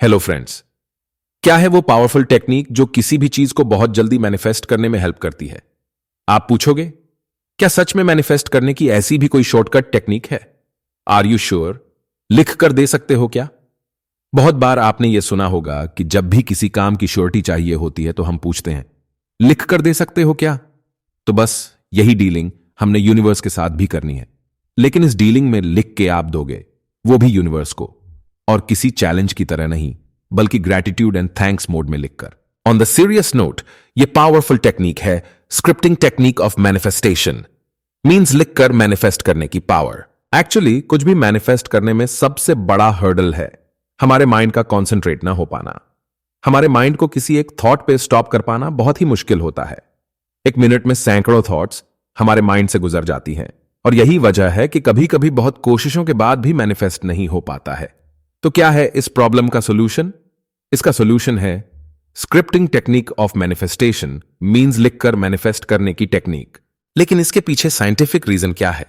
Hello friends. क्या है वो पावरफुल टेक्निक जो किसी भी चीज को बहुत जल्दी मैनिफेस्ट करने में हेल्प करती है? आप पूछोगे, क्या सच में मैनिफेस्ट करने की ऐसी भी कोई शॉर्टकट टेक्निक है? Are you sure? लिख कर दे सकते हो क्या? बहुत बार आपने यह सुना होगा कि जब भी किसी काम की श्योरिटी चाहिए होती है तो हम पूछते हैं, लिख कर दे सकते हो क्या? तो बस यही डीलिंग हमने यूनिवर्स के साथ भी करनी है। लेकिन इस डीलिंग में लिख के आप दोगे, वो भी यूनिवर्स को, और किसी चैलेंज की तरह नहीं, बल्कि ग्रैटिट्यूड एंड थैंक्स मोड में लिखकर। ऑन द सीरियस नोट, ये पावरफुल टेक्निक है scripting technique of manifestation. Means लिखकर मैनिफेस्ट करने की पावर। एक्चुअली कुछ भी मैनिफेस्ट करने में सबसे बड़ा हर्डल है हमारे माइंड का कॉन्सेंट्रेट ना हो पाना। हमारे माइंड को किसी एक थॉट पे स्टॉप कर पाना बहुत ही मुश्किल होता है। एक मिनट में सैकड़ों थॉट्स हमारे माइंड से गुजर जाती हैं, और यही वजह है कि कभी कभी बहुत कोशिशों के बाद भी मैनिफेस्ट नहीं हो पाता है। तो क्या है इस प्रॉब्लम का सोल्यूशन? इसका सोल्यूशन है scripting technique of manifestation. Means लिखकर मैनिफेस्ट करने की टेक्निक। लेकिन इसके पीछे साइंटिफिक रीजन क्या है,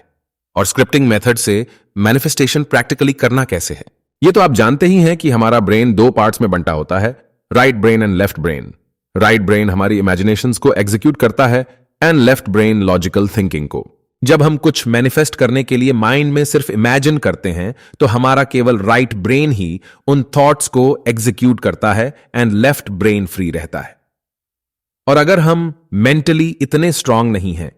और स्क्रिप्टिंग मेथड से मैनिफेस्टेशन प्रैक्टिकली करना कैसे है? ये तो आप जानते ही हैं कि हमारा ब्रेन दो पार्ट्स में बंटा होता है, right brain and left brain. Right brain हमारी इमेजिनेशंस को एग्जीक्यूट करता है and left brain logical thinking को। जब हम कुछ मैनिफेस्ट करने के लिए माइंड में सिर्फ इमेजिन करते हैं तो हमारा केवल राइट ब्रेन ही उन थॉट्स को एग्जीक्यूट करता है एंड लेफ्ट ब्रेन फ्री रहता है। और अगर हम मेंटली इतने स्ट्रांग नहीं हैं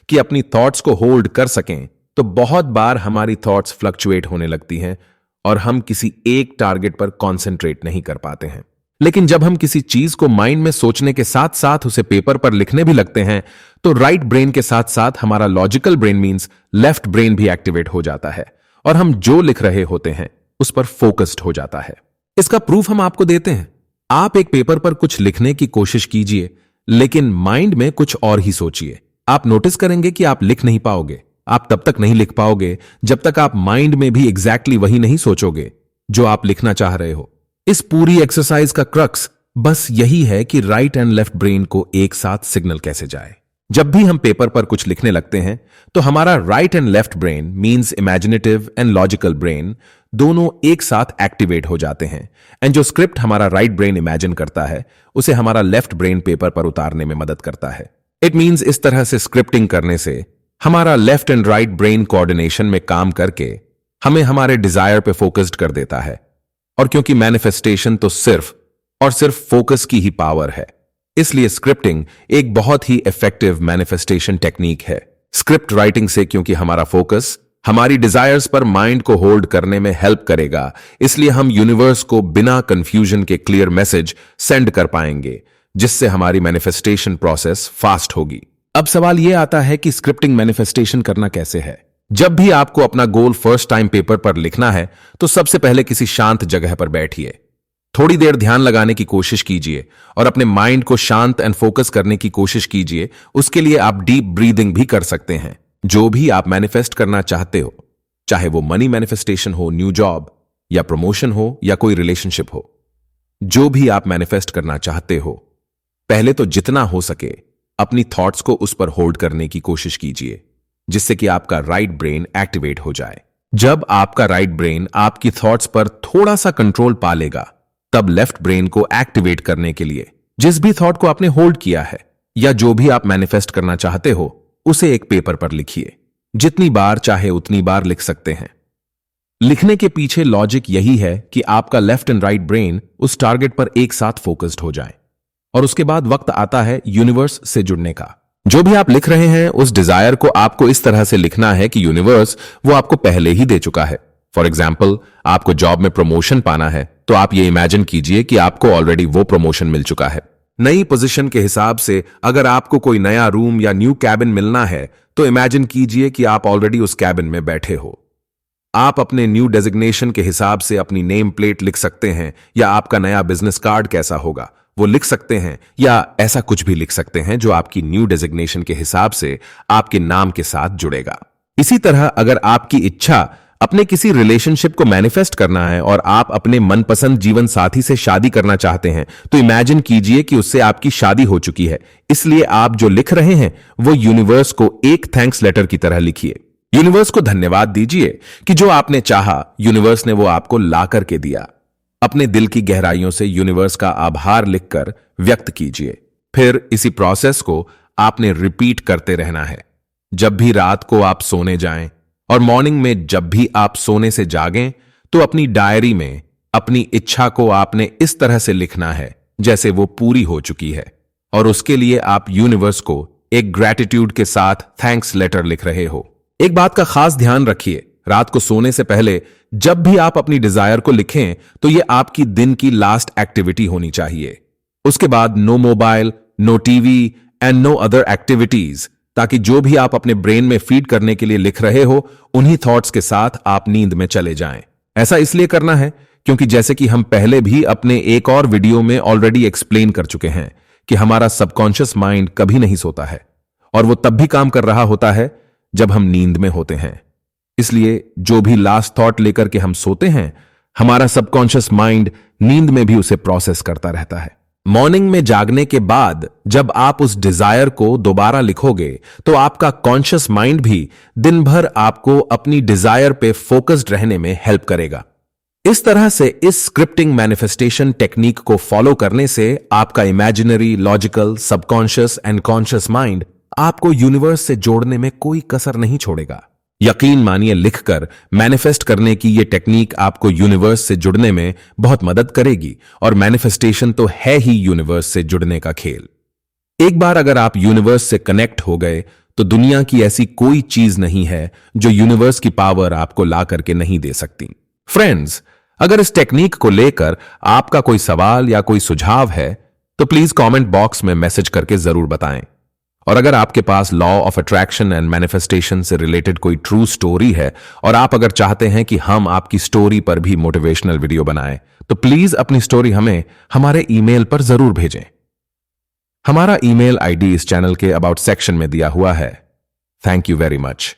कि अपनी थॉट्स को होल्ड कर सकें, तो बहुत बार हमारी थॉट्स फ्लक्चुएट होने लगती हैं और हम किसी एक टारगेट पर कॉन्सेंट्रेट नहीं कर पाते हैं। लेकिन जब हम किसी चीज को माइंड में सोचने के साथ साथ उसे पेपर पर लिखने भी लगते हैं, तो राइट ब्रेन के साथ साथ हमारा logical brain means left brain भी एक्टिवेट हो जाता है, और हम जो लिख रहे होते हैं उस पर फोकस्ड हो जाता है। इसका प्रूफ हम आपको देते हैं। आप एक पेपर पर कुछ लिखने की कोशिश कीजिए, लेकिन माइंड में कुछ और ही सोचिए। आप नोटिस करेंगे कि आप लिख नहीं पाओगे। आप तब तक नहीं लिख पाओगे जब तक आप माइंड में भी एग्जैक्टली वही नहीं सोचोगे जो आप लिखना चाह रहे हो। इस पूरी एक्सरसाइज का क्रक्स बस यही है कि राइट एंड लेफ्ट ब्रेन को एक साथ सिग्नल कैसे जाए। जब भी हम पेपर पर कुछ लिखने लगते हैं तो हमारा right and left brain means imaginative and logical brain दोनों एक साथ एक्टिवेट हो जाते हैं, एंड जो स्क्रिप्ट हमारा राइट ब्रेन इमेजिन करता है उसे हमारा लेफ्ट ब्रेन पेपर पर उतारने में मदद करता है। इट मींस इस तरह से स्क्रिप्टिंग करने से हमारा left and right brain coordination में काम करके हमें हमारे डिजायर पे फोकस्ड कर देता है। और क्योंकि मैनिफेस्टेशन तो सिर्फ और सिर्फ फोकस की ही पावर है, इसलिए स्क्रिप्टिंग एक बहुत ही इफेक्टिव मैनिफेस्टेशन टेक्निक है। स्क्रिप्ट राइटिंग से क्योंकि हमारा फोकस हमारी डिजायर्स पर माइंड को होल्ड करने में हेल्प करेगा, इसलिए हम यूनिवर्स को बिना कंफ्यूजन के क्लियर मैसेज सेंड कर पाएंगे, जिससे हमारी मैनिफेस्टेशन प्रोसेस फास्ट होगी। अब सवाल यह आता है कि स्क्रिप्टिंग मैनिफेस्टेशन करना कैसे है? जब भी आपको अपना गोल फर्स्ट टाइम पेपर पर लिखना है तो सबसे पहले किसी शांत जगह पर बैठिए। थोड़ी देर ध्यान लगाने की कोशिश कीजिए और अपने माइंड को शांत एंड फोकस करने की कोशिश कीजिए। उसके लिए आप डीप ब्रीदिंग भी कर सकते हैं। जो भी आप मैनिफेस्ट करना चाहते हो, चाहे वो मनी मैनिफेस्टेशन हो, न्यू जॉब या प्रमोशन हो या कोई रिलेशनशिप हो, जो भी आप मैनिफेस्ट करना चाहते हो, पहले तो जितना हो सके अपनी थॉट्स को उस पर होल्ड करने की कोशिश कीजिए, जिससे कि आपका राइट ब्रेन एक्टिवेट हो जाए। जब आपका राइट ब्रेन आपकी थॉट्स पर थोड़ा सा कंट्रोल पा लेगा, तब लेफ्ट ब्रेन को एक्टिवेट करने के लिए जिस भी थॉट को आपने होल्ड किया है या जो भी आप मैनिफेस्ट करना चाहते हो, उसे एक पेपर पर लिखिए। जितनी बार चाहे उतनी बार लिख सकते हैं। लिखने के पीछे लॉजिक यही है कि आपका लेफ्ट एंड राइट ब्रेन उस टारगेट पर एक साथ फोकस्ड हो जाए, और उसके बाद वक्त आता है यूनिवर्स से जुड़ने का। जो भी आप लिख रहे हैं उस डिजायर को आपको इस तरह से लिखना है कि यूनिवर्स वो आपको पहले ही दे चुका है। फॉर एग्जाम्पल, आपको जॉब में प्रमोशन पाना है तो आप ये इमेजिन कीजिए कि आपको ऑलरेडी वो प्रमोशन मिल चुका है। नई पोजीशन के हिसाब से अगर आपको कोई नया रूम या न्यू कैबिन मिलना है तो इमेजिन कीजिए कि आप ऑलरेडी उस कैबिन में बैठे हो। आप अपने न्यू डेजिग्नेशन के हिसाब से अपनी नेम प्लेट लिख सकते हैं, या आपका नया बिजनेस कार्ड कैसा होगा वो लिख सकते हैं, या ऐसा कुछ भी लिख सकते हैं जो आपकी न्यू डेजिग्नेशन के हिसाब से आपके नाम के साथ जुड़ेगा। इसी तरह अगर आपकी इच्छा अपने किसी रिलेशनशिप को मैनिफेस्ट करना है और आप अपने मनपसंद जीवन साथी से शादी करना चाहते हैं, तो इमेजिन कीजिए कि उससे आपकी शादी हो चुकी है। इसलिए आप जो लिख रहे हैं वो यूनिवर्स को एक थैंक्स लेटर की तरह लिखिए। यूनिवर्स को धन्यवाद दीजिए कि जो आपने चाहा यूनिवर्स ने वो आपको ला करके दिया। अपने दिल की गहराइयों से यूनिवर्स का आभार लिखकर व्यक्त कीजिए। फिर इसी प्रोसेस को आपने रिपीट करते रहना है। जब भी रात को आप सोने जाएं और मॉर्निंग में जब भी आप सोने से जागें, तो अपनी डायरी में अपनी इच्छा को आपने इस तरह से लिखना है जैसे वो पूरी हो चुकी है, और उसके लिए आप यूनिवर्स को एक ग्रैटिट्यूड के साथ थैंक्स लेटर लिख रहे हो। एक बात का खास ध्यान रखिए, रात को सोने से पहले जब भी आप अपनी डिजायर को लिखें तो यह आपकी दिन की लास्ट एक्टिविटी होनी चाहिए। उसके बाद no mobile, no TV and no other activities, ताकि जो भी आप अपने ब्रेन में फीड करने के लिए लिख रहे हो उन्हीं थॉट्स के साथ आप नींद में चले जाएं। ऐसा इसलिए करना है क्योंकि जैसे कि हम पहले भी अपने एक और वीडियो में ऑलरेडी एक्सप्लेन कर चुके हैं कि हमारा सबकॉन्शियस माइंड कभी नहीं सोता है, और वो तब भी काम कर रहा होता है जब हम नींद में होते हैं। इसलिए जो भी लास्ट थॉट लेकर के हम सोते हैं, हमारा सबकॉन्शियस माइंड नींद में भी उसे प्रोसेस करता रहता है। मॉर्निंग में जागने के बाद जब आप उस डिजायर को दोबारा लिखोगे तो आपका कॉन्शियस माइंड भी दिन भर आपको अपनी डिजायर पे फोकस्ड रहने में हेल्प करेगा। इस तरह से इस स्क्रिप्टिंग मैनिफेस्टेशन टेक्निक को फॉलो करने से आपका imaginary, logical, subconscious and conscious mind आपको यूनिवर्स से जोड़ने में कोई कसर नहीं छोड़ेगा। यकीन मानिए, लिखकर मैनिफेस्ट करने की यह टेक्निक आपको यूनिवर्स से जुड़ने में बहुत मदद करेगी, और मैनिफेस्टेशन तो है ही यूनिवर्स से जुड़ने का खेल। एक बार अगर आप यूनिवर्स से कनेक्ट हो गए तो दुनिया की ऐसी कोई चीज नहीं है जो यूनिवर्स की पावर आपको ला करके नहीं दे सकती। फ्रेंड्स, अगर इस टेक्निक को लेकर आपका कोई सवाल या कोई सुझाव है तो प्लीज कमेंट बॉक्स में मैसेज करके जरूर बताएं। और अगर आपके पास law of attraction and manifestation से रिलेटेड कोई ट्रू स्टोरी है और आप अगर चाहते हैं कि हम आपकी स्टोरी पर भी मोटिवेशनल वीडियो बनाएं, तो प्लीज अपनी स्टोरी हमें हमारे ईमेल पर जरूर भेजें। हमारा ईमेल आईडी इस चैनल के अबाउट सेक्शन में दिया हुआ है। Thank you very much.